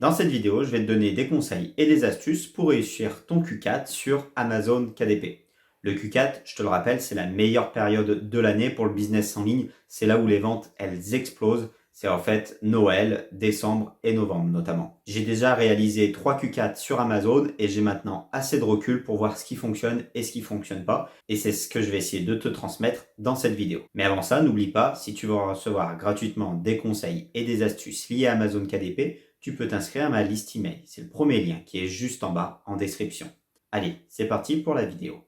Dans cette vidéo, je vais te donner des conseils et des astuces pour réussir ton Q4 sur Amazon KDP. Le Q4, je te le rappelle, c'est la meilleure période de l'année pour le business en ligne. C'est là où les ventes, elles explosent. C'est en fait Noël, décembre et novembre notamment. J'ai déjà réalisé 3 Q4 sur Amazon et j'ai maintenant assez de recul pour voir ce qui fonctionne et ce qui fonctionne pas. Et c'est ce que je vais essayer de te transmettre dans cette vidéo. Mais avant ça, n'oublie pas, si tu veux recevoir gratuitement des conseils et des astuces liées à Amazon KDP, tu peux t'inscrire à ma liste email. C'est le premier lien qui est juste en bas en description. Allez, c'est parti pour la vidéo.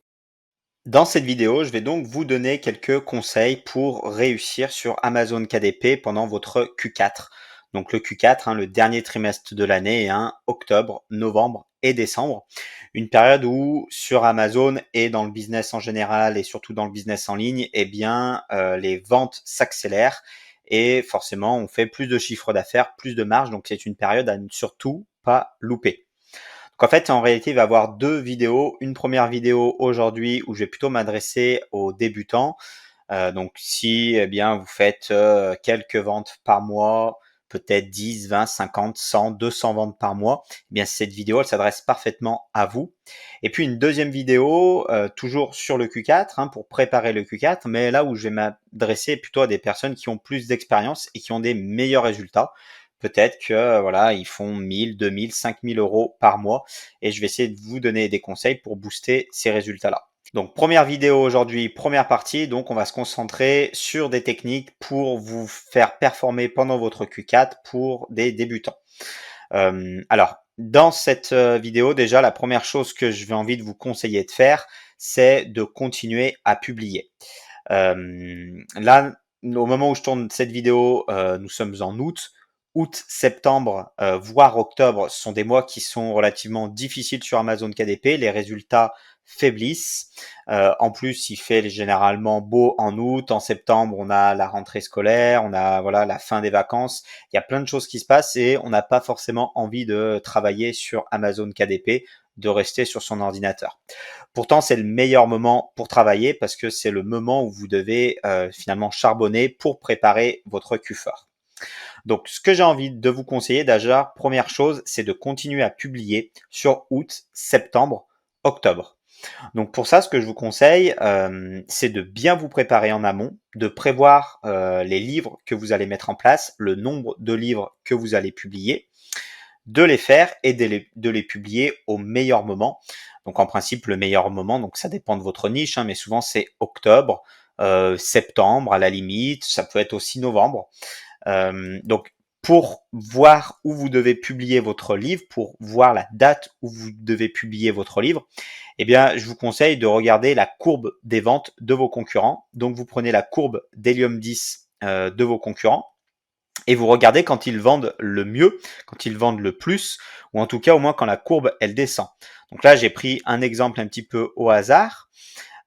Dans cette vidéo, je vais donc vous donner quelques conseils pour réussir sur Amazon KDP pendant votre Q4. Donc le Q4, le dernier trimestre de l'année, octobre, novembre et décembre. Une période où sur Amazon et dans le business en général et surtout dans le business en ligne, les ventes s'accélèrent et forcément on fait plus de chiffre d'affaires, plus de marge. Donc c'est une période à ne surtout pas louper. Donc en fait, en réalité, il va y avoir deux vidéos. Une première vidéo aujourd'hui où je vais plutôt m'adresser aux débutants. Donc si vous faites quelques ventes par mois, peut-être 10, 20, 50, 100, 200 ventes par mois, cette vidéo, elle s'adresse parfaitement à vous. Et puis une deuxième vidéo, toujours sur le Q4, pour préparer le Q4, mais là où je vais m'adresser plutôt à des personnes qui ont plus d'expérience et qui ont des meilleurs résultats. Peut-être que voilà, ils font 1000, 2000, 5000 euros par mois et je vais essayer de vous donner des conseils pour booster ces résultats-là. Donc première vidéo aujourd'hui, première partie, donc on va se concentrer sur des techniques pour vous faire performer pendant votre Q4 pour des débutants. Alors, dans cette vidéo, déjà, la première chose que je vais envie de vous conseiller de faire, c'est de continuer à publier. Là, au moment où je tourne cette vidéo, nous sommes en août. Août, septembre, voire octobre sont des mois qui sont relativement difficiles sur Amazon KDP. Les résultats faiblissent. En plus, il fait généralement beau en août. En septembre, on a la rentrée scolaire, on a voilà la fin des vacances. Il y a plein de choses qui se passent et on n'a pas forcément envie de travailler sur Amazon KDP, de rester sur son ordinateur. Pourtant, c'est le meilleur moment pour travailler parce que c'est le moment où vous devez finalement charbonner pour préparer votre Q4. Donc, ce que j'ai envie de vous conseiller, déjà, première chose, c'est de continuer à publier sur août, septembre, octobre. Donc pour ça, ce que je vous conseille, c'est de bien vous préparer en amont, de prévoir les livres que vous allez mettre en place, le nombre de livres que vous allez publier, de les faire et de les publier au meilleur moment. Donc en principe, le meilleur moment, donc ça dépend de votre niche, mais souvent c'est octobre, septembre à la limite, ça peut être aussi novembre. Donc pour voir où vous devez publier votre livre, pour voir la date où vous devez publier votre livre, je vous conseille de regarder la courbe des ventes de vos concurrents. Donc vous prenez la courbe d'Helium 10 de vos concurrents et vous regardez quand ils vendent le mieux, quand ils vendent le plus, ou en tout cas au moins quand la courbe elle descend. Donc là j'ai pris un exemple un petit peu au hasard.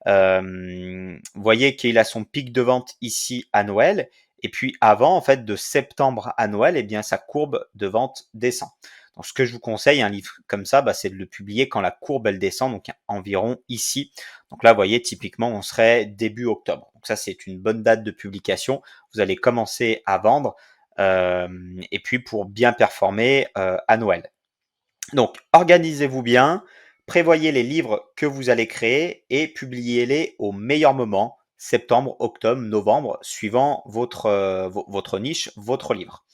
Vous voyez qu'il a son pic de vente ici à Noël. Et puis avant, en fait, de septembre à Noël, sa courbe de vente descend. Donc, ce que je vous conseille, un livre comme ça, c'est de le publier quand la courbe, elle descend, donc environ ici. Donc là, vous voyez, typiquement, on serait début octobre. Donc ça, c'est une bonne date de publication. Vous allez commencer à vendre et puis pour bien performer à Noël. Donc, organisez-vous bien, prévoyez les livres que vous allez créer et publiez-les au meilleur moment, septembre, octobre, novembre, suivant votre niche, votre livre.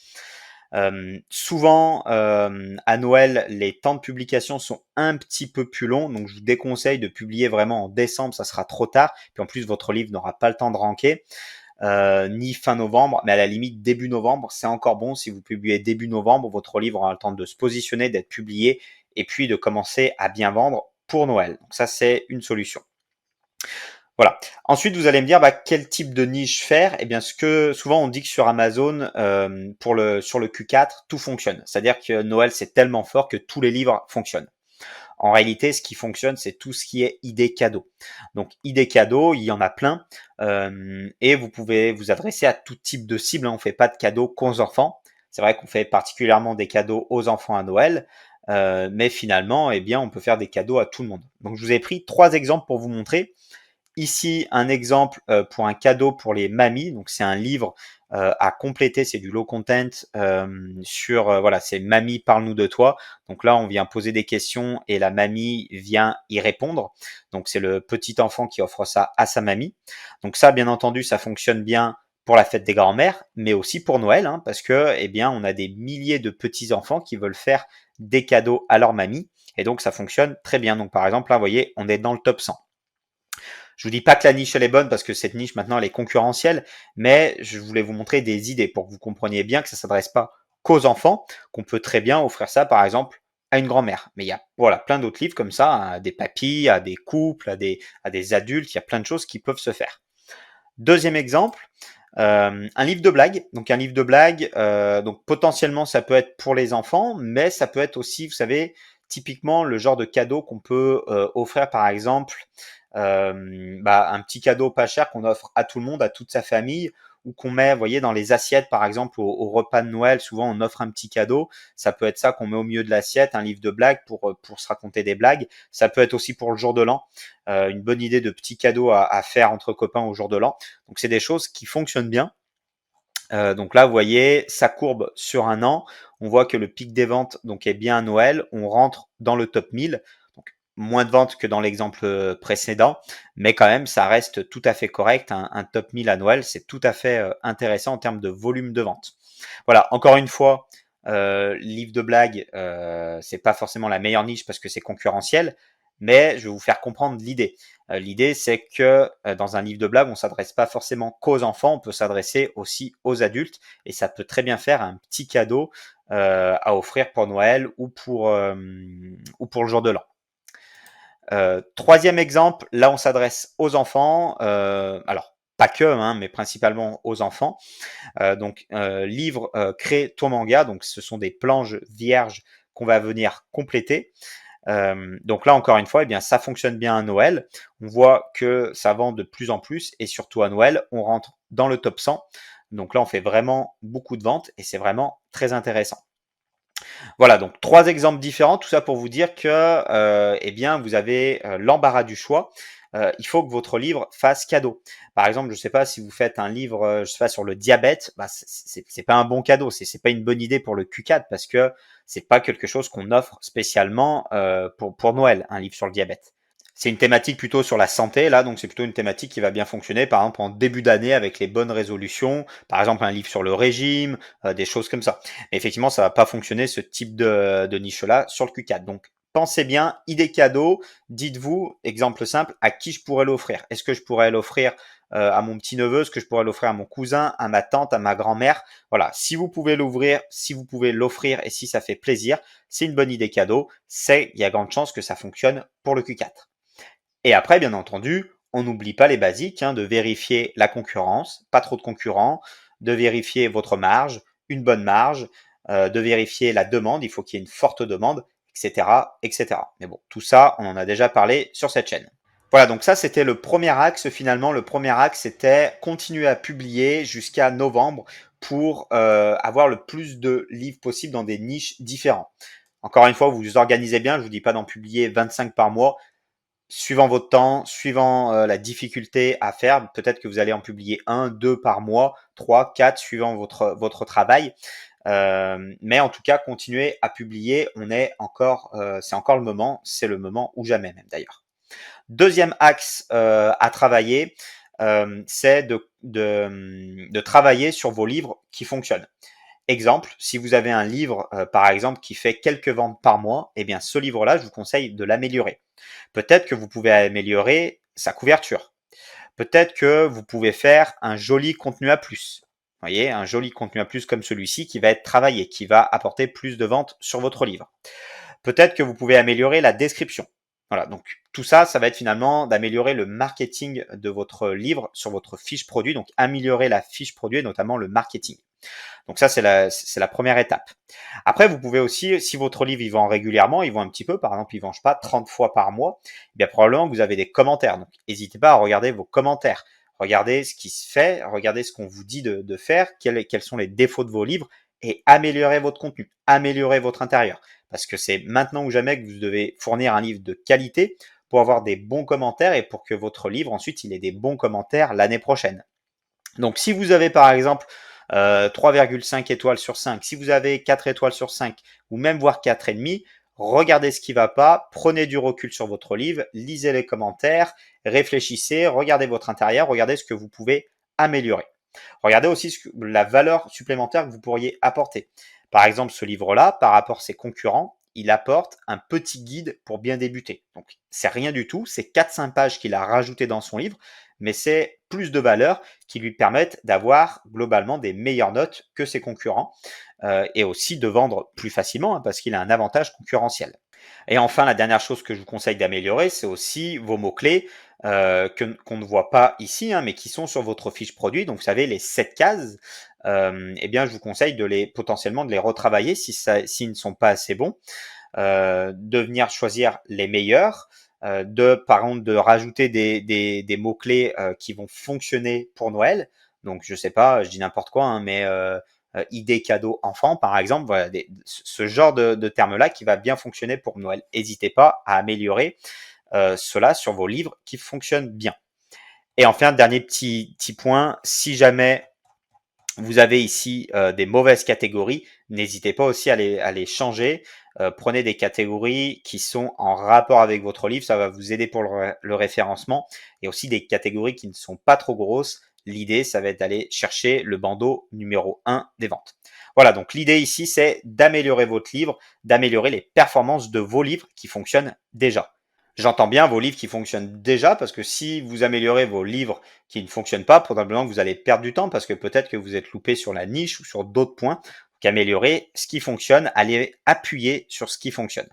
Souvent, à Noël, les temps de publication sont un petit peu plus longs, donc je vous déconseille de publier vraiment en décembre, ça sera trop tard. Puis en plus, votre livre n'aura pas le temps de ranker. Ni fin novembre, mais à la limite début novembre, c'est encore bon. Si vous publiez début novembre, votre livre aura le temps de se positionner, d'être publié et puis de commencer à bien vendre pour Noël. Donc ça, c'est une solution. Voilà. Ensuite, vous allez me dire quel type de niche faire. Ce que souvent on dit que sur Amazon, sur le Q4, tout fonctionne. C'est-à-dire que Noël, c'est tellement fort que tous les livres fonctionnent. En réalité, ce qui fonctionne, c'est tout ce qui est idées cadeaux. Donc, idées cadeaux, il y en a plein. Et vous pouvez vous adresser à tout type de cible. On ne fait pas de cadeaux qu'aux enfants. C'est vrai qu'on fait particulièrement des cadeaux aux enfants à Noël. Mais finalement, on peut faire des cadeaux à tout le monde. Donc, je vous ai pris 3 exemples pour vous montrer Ici, un exemple pour un cadeau pour les mamies. Donc, c'est un livre à compléter, c'est du low content sur, voilà, c'est Mamie, parle-nous de toi. Donc là, on vient poser des questions et la mamie vient y répondre. Donc, c'est le petit enfant qui offre ça à sa mamie. Donc ça, bien entendu, ça fonctionne bien pour la fête des grands-mères, mais aussi pour Noël, hein, parce que, eh bien, on a des milliers de petits-enfants qui veulent faire des cadeaux à leur mamie. Et donc, ça fonctionne très bien. Donc, par exemple, là, vous voyez, on est dans le top 100. Je vous dis pas que la niche elle est bonne parce que cette niche maintenant elle est concurrentielle, mais je voulais vous montrer des idées pour que vous compreniez bien que ça s'adresse pas qu'aux enfants, qu'on peut très bien offrir ça par exemple à une grand-mère. Mais il y a voilà plein d'autres livres comme ça, à des papilles, à des couples, à des adultes, il y a plein de choses qui peuvent se faire. Deuxième exemple, un livre de blagues. Donc un livre de blagues, donc potentiellement ça peut être pour les enfants, mais ça peut être aussi, vous savez, typiquement le genre de cadeau qu'on peut offrir par exemple, un petit cadeau pas cher qu'on offre à tout le monde, à toute sa famille, ou qu'on met, vous voyez, dans les assiettes par exemple au repas de Noël. Souvent on offre un petit cadeau. Ça peut être ça qu'on met au milieu de l'assiette, un livre de blagues pour se raconter des blagues. Ça peut être aussi pour le jour de l'an, une bonne idée de petit cadeau à faire entre copains au jour de l'an. Donc c'est des choses qui fonctionnent bien. Donc là, vous voyez, ça courbe sur un an. On voit que le pic des ventes donc est bien à Noël. On rentre dans le top 1000. Donc moins de ventes que dans l'exemple précédent, mais quand même, ça reste tout à fait correct. Un top 1000 à Noël, c'est tout à fait intéressant en termes de volume de vente. Voilà, encore une fois, livre de blagues, c'est pas forcément la meilleure niche parce que c'est concurrentiel, mais je vais vous faire comprendre l'idée. L'idée, c'est que dans un livre de blagues, on s'adresse pas forcément qu'aux enfants, on peut s'adresser aussi aux adultes, et ça peut très bien faire un petit cadeau à offrir pour Noël ou pour le jour de l'an. Troisième exemple, là on s'adresse aux enfants, alors pas que, hein, mais principalement aux enfants. Livre crée ton manga, donc ce sont des planches vierges qu'on va venir compléter. Donc là encore une fois, eh bien ça fonctionne bien à Noël. On voit que ça vend de plus en plus et surtout à Noël, on rentre dans le top 100. Donc là, on fait vraiment beaucoup de ventes et c'est vraiment très intéressant. Voilà, donc trois exemples différents, tout ça pour vous dire que eh bien, vous avez l'embarras du choix. Il faut que votre livre fasse cadeau. Par exemple, je ne sais pas si vous faites un livre, je sais pas, sur le diabète, bah, c'est pas un bon cadeau, c'est pas une bonne idée pour le Q4 parce que c'est pas quelque chose qu'on offre spécialement pour Noël, un livre sur le diabète. C'est une thématique plutôt sur la santé, là, donc c'est plutôt une thématique qui va bien fonctionner, par exemple, en début d'année avec les bonnes résolutions, par exemple, un livre sur le régime, des choses comme ça. Mais effectivement, ça va pas fonctionner, ce type de niche-là, sur le Q4. Donc, pensez bien, idée cadeau, dites-vous, exemple simple, à qui je pourrais l'offrir? Est-ce que je pourrais l'offrir à mon petit-neveu? Est-ce que je pourrais l'offrir à mon cousin, à ma tante, à ma grand-mère? Voilà, si vous pouvez l'ouvrir, si vous pouvez l'offrir et si ça fait plaisir, c'est une bonne idée cadeau. Il y a grande chance que ça fonctionne pour le Q4. Et après, bien entendu, on n'oublie pas les basiques, hein, de vérifier la concurrence, pas trop de concurrents, de vérifier votre marge, une bonne marge, de vérifier la demande, il faut qu'il y ait une forte demande, etc., etc. Mais bon, tout ça, on en a déjà parlé sur cette chaîne. Voilà, donc ça, c'était le premier axe. Finalement, le premier axe, c'était continuer à publier jusqu'à novembre pour avoir le plus de livres possible dans des niches différentes. Encore une fois, vous vous organisez bien. Je vous dis pas d'en publier 25 par mois, suivant votre temps, suivant la difficulté à faire, peut-être que vous allez en publier un, deux par mois, trois, quatre, suivant votre travail. Mais en tout cas, continuez à publier. C'est encore le moment. C'est le moment ou jamais même d'ailleurs. Deuxième axe à travailler, c'est de travailler sur vos livres qui fonctionnent. Exemple, si vous avez un livre, par exemple, qui fait quelques ventes par mois, eh bien, ce livre-là, je vous conseille de l'améliorer. Peut-être que vous pouvez améliorer sa couverture. Peut-être que vous pouvez faire un joli contenu à plus. Vous voyez, un joli contenu à plus comme celui-ci qui va être travaillé, qui va apporter plus de ventes sur votre livre. Peut-être que vous pouvez améliorer la description. Voilà, donc tout ça, ça va être finalement d'améliorer le marketing de votre livre sur votre fiche produit, donc améliorer la fiche produit et notamment le marketing. Donc ça, c'est la première étape. Après, vous pouvez aussi, si votre livre, il vend régulièrement, il vend un petit peu, par exemple, il vend, je sais pas, 30 fois par mois, eh bien probablement que vous avez des commentaires. Donc, n'hésitez pas à regarder vos commentaires. Regardez ce qui se fait, regardez ce qu'on vous dit de faire, quels sont les défauts de vos livres, et améliorez votre contenu, améliorez votre intérieur. Parce que c'est maintenant ou jamais que vous devez fournir un livre de qualité pour avoir des bons commentaires et pour que votre livre, ensuite, il ait des bons commentaires l'année prochaine. Donc, si vous avez par exemple 3,5 étoiles sur 5, si vous avez 4 étoiles sur 5, ou même voire 4,5, regardez ce qui ne va pas, prenez du recul sur votre livre, lisez les commentaires, réfléchissez, regardez votre intérieur, regardez ce que vous pouvez améliorer. Regardez aussi la valeur supplémentaire que vous pourriez apporter. Par exemple, ce livre-là, par rapport à ses concurrents, il apporte un petit guide pour bien débuter. Donc, c'est rien du tout, c'est 4-5 pages qu'il a rajouté dans son livre, mais c'est plus de valeur qui lui permettent d'avoir globalement des meilleures notes que ses concurrents et aussi de vendre plus facilement parce qu'il a un avantage concurrentiel. Et enfin, la dernière chose que je vous conseille d'améliorer, c'est aussi vos mots-clés qu'on ne voit pas ici, mais qui sont sur votre fiche produit. Donc, vous savez, les 7 cases, eh bien, je vous conseille potentiellement de les retravailler s'ils ne sont pas assez bons, de venir choisir les meilleurs, par contre, de rajouter des mots-clés qui vont fonctionner pour Noël. Donc, je sais pas, je dis n'importe quoi, mais idée cadeau enfant, par exemple, voilà, ce genre de termes-là qui va bien fonctionner pour Noël. N'hésitez pas à améliorer cela sur vos livres qui fonctionnent bien. Et enfin, dernier petit point, si jamais vous avez ici des mauvaises catégories, n'hésitez pas aussi à les changer. Prenez des catégories qui sont en rapport avec votre livre, ça va vous aider pour le référencement. Et aussi des catégories qui ne sont pas trop grosses. L'idée, ça va être d'aller chercher le bandeau numéro 1 des ventes. Voilà, donc l'idée ici, c'est d'améliorer votre livre, d'améliorer les performances de vos livres qui fonctionnent déjà. J'entends bien vos livres qui fonctionnent déjà, parce que si vous améliorez vos livres qui ne fonctionnent pas, probablement que vous allez perdre du temps, parce que peut-être que vous êtes loupé sur la niche ou sur d'autres points. Donc, améliorer ce qui fonctionne, allez appuyer sur ce qui fonctionne.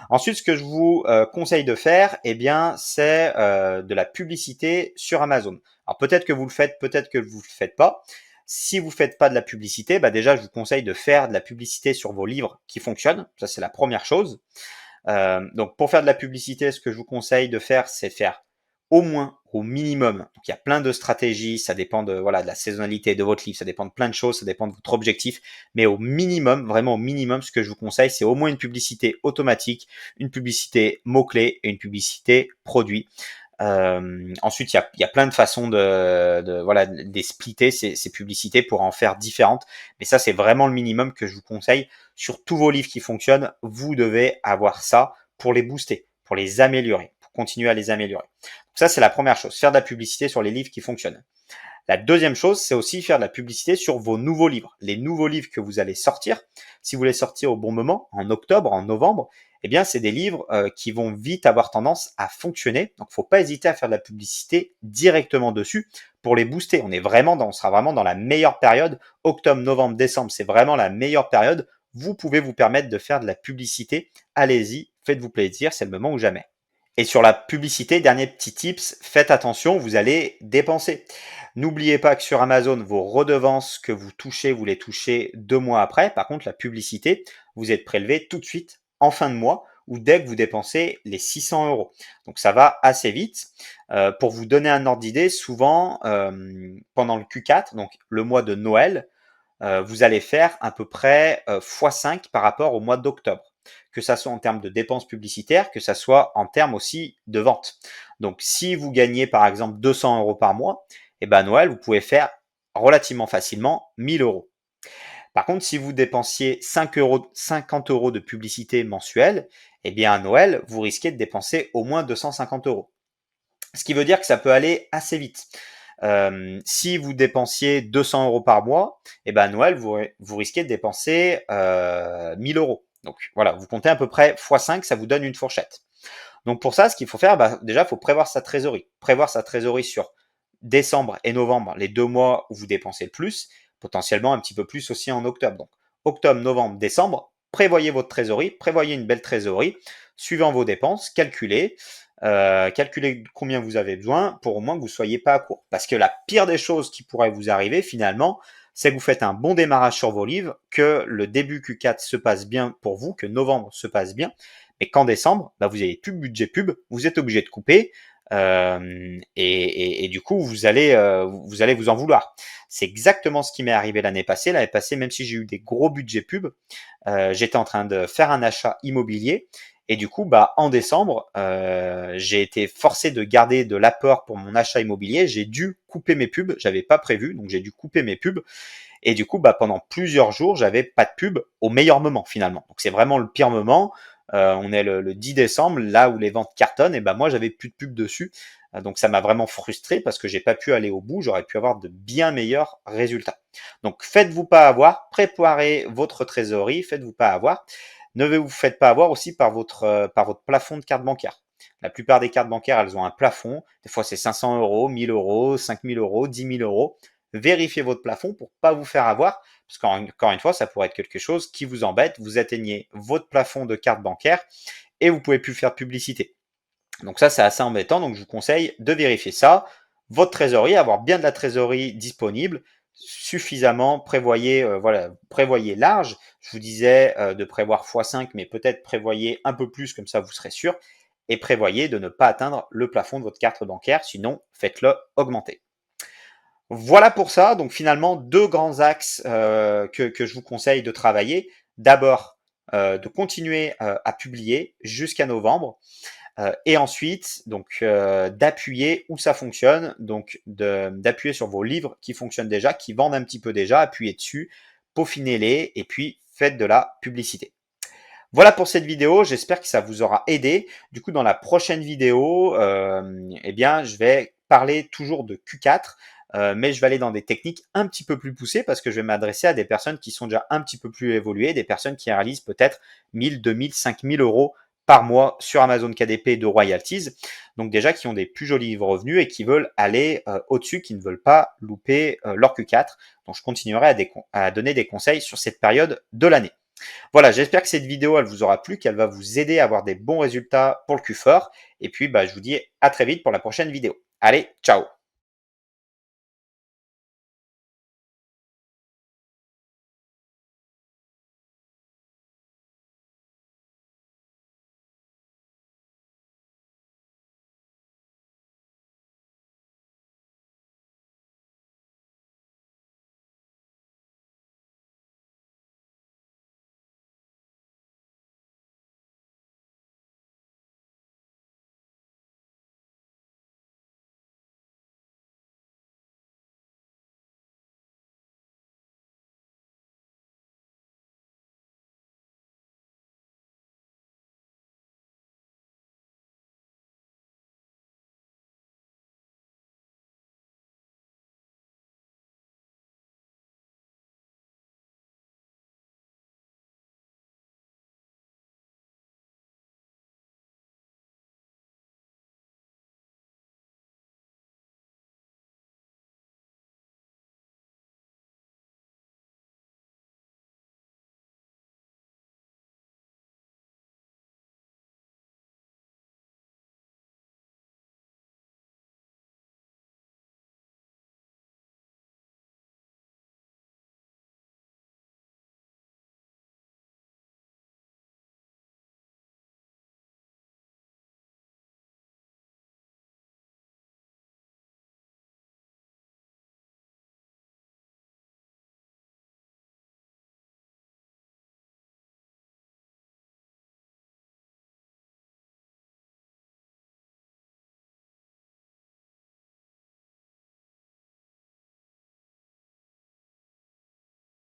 Ensuite, ce que je vous conseille de faire, eh bien, c'est de la publicité sur Amazon. Alors peut-être que vous le faites, peut-être que vous le faites pas. Si vous faites pas de la publicité, déjà, je vous conseille de faire de la publicité sur vos livres qui fonctionnent. Ça, c'est la première chose. Donc, pour faire de la publicité, ce que je vous conseille de faire, c'est faire au moins, au minimum. Donc, il y a plein de stratégies, ça dépend de la saisonnalité de votre livre, ça dépend de plein de choses, ça dépend de votre objectif. Mais au minimum, vraiment au minimum, ce que je vous conseille, c'est au moins une publicité automatique, une publicité mots-clés et une publicité produit. Ensuite, il y a plein de façons de splitter ces publicités pour en faire différentes. Mais ça, c'est vraiment le minimum que je vous conseille. Sur tous vos livres qui fonctionnent, vous devez avoir ça pour les booster, pour les améliorer, pour continuer à les améliorer. Donc ça, c'est la première chose, faire de la publicité sur les livres qui fonctionnent. La deuxième chose, c'est aussi faire de la publicité sur vos nouveaux livres. Les nouveaux livres que vous allez sortir, si vous les sortez au bon moment, en octobre, en novembre, eh bien, c'est des livres qui vont vite avoir tendance à fonctionner. Donc, faut pas hésiter à faire de la publicité directement dessus pour les booster. On sera vraiment dans la meilleure période. Octobre, novembre, décembre, c'est vraiment la meilleure période. Vous pouvez vous permettre de faire de la publicité. Allez-y, faites-vous plaisir, c'est le moment ou jamais. Et sur la publicité, dernier petit tips, faites attention, vous allez dépenser. N'oubliez pas que sur Amazon, vos redevances que vous touchez, vous les touchez 2 mois après. Par contre, la publicité, vous êtes prélevé tout de suite en fin de mois ou dès que vous dépensez les 600 euros. Donc ça va assez vite. Pour vous donner un ordre d'idée, souvent pendant le Q4, donc le mois de Noël, vous allez faire à peu près x5 par rapport au mois d'octobre, que ça soit en termes de dépenses publicitaires, que ça soit en termes aussi de vente. Donc, si vous gagnez par exemple 200 euros par mois, et ben à Noël, vous pouvez faire relativement facilement 1000 euros. Par contre, si vous dépensiez 50 euros de publicité mensuelle, eh bien à Noël, vous risquez de dépenser au moins 250 euros. Ce qui veut dire que ça peut aller assez vite. Si vous dépensiez 200 euros par mois, et ben à Noël, vous risquez de dépenser 1000 euros. Donc voilà, vous comptez à peu près x5, ça vous donne une fourchette. Donc pour ça, ce qu'il faut faire, déjà, il faut prévoir sa trésorerie. Prévoir sa trésorerie sur décembre et novembre, les 2 mois où vous dépensez le plus, potentiellement un petit peu plus aussi en octobre. Donc octobre, novembre, décembre, prévoyez votre trésorerie, prévoyez une belle trésorerie, suivant vos dépenses, calculez combien vous avez besoin pour au moins que vous ne soyez pas à court. Parce que la pire des choses qui pourrait vous arriver finalement, c'est que vous faites un bon démarrage sur vos livres, que le début Q4 se passe bien pour vous, que novembre se passe bien, mais qu'en décembre, vous n'avez plus de budget pub, vous êtes obligé de couper, et du coup, vous allez vous en vouloir. C'est exactement ce qui m'est arrivé l'année passée. L'année passée, même si j'ai eu des gros budgets pub, j'étais en train de faire un achat immobilier, Et du coup, bah, en décembre, j'ai été forcé de garder de l'apport pour mon achat immobilier. J'ai dû couper mes pubs. J'avais pas prévu, donc j'ai dû couper mes pubs. Et du coup, bah, pendant plusieurs jours, j'avais pas de pub au meilleur moment finalement. Donc c'est vraiment le pire moment. On est le 10 décembre, là où les ventes cartonnent, et ben moi j'avais plus de pub dessus. Donc ça m'a vraiment frustré parce que j'ai pas pu aller au bout. J'aurais pu avoir de bien meilleurs résultats. Donc faites-vous pas avoir, préparez votre trésorerie, faites-vous pas avoir. Ne vous faites pas avoir aussi par votre plafond de carte bancaire. La plupart des cartes bancaires, elles ont un plafond. Des fois, c'est 500 euros, 1000 euros, 5000 euros, 10 000 euros. Vérifiez votre plafond pour pas vous faire avoir, parce qu'encore une fois, ça pourrait être quelque chose qui vous embête. Vous atteignez votre plafond de carte bancaire et vous pouvez plus faire publicité. Donc ça, c'est assez embêtant. Donc je vous conseille de vérifier ça. Votre trésorerie, avoir bien de la trésorerie disponible, suffisamment, prévoyez large. Je vous disais de prévoir x5, mais peut-être prévoyez un peu plus, comme ça vous serez sûr. Et prévoyez de ne pas atteindre le plafond de votre carte bancaire, sinon faites-le augmenter. Voilà pour ça. Donc finalement, deux grands axes que je vous conseille de travailler. D'abord, de continuer à publier jusqu'à novembre. Et ensuite, donc d'appuyer où ça fonctionne, donc d'appuyer sur vos livres qui fonctionnent déjà, qui vendent un petit peu déjà, appuyez dessus, peaufinez-les et puis faites de la publicité. Voilà pour cette vidéo, j'espère que ça vous aura aidé. Du coup, dans la prochaine vidéo, eh bien, je vais parler toujours de Q4, mais je vais aller dans des techniques un petit peu plus poussées parce que je vais m'adresser à des personnes qui sont déjà un petit peu plus évoluées, des personnes qui réalisent peut-être 1000, 2000, 5000 euros par mois sur Amazon KDP de royalties. Donc déjà qui ont des plus jolis revenus et qui veulent aller au-dessus, qui ne veulent pas louper leur Q4. Donc je continuerai à donner des conseils sur cette période de l'année. Voilà, j'espère que cette vidéo, elle vous aura plu, qu'elle va vous aider à avoir des bons résultats pour le Q4. Et puis, bah, je vous dis à très vite pour la prochaine vidéo. Allez, ciao!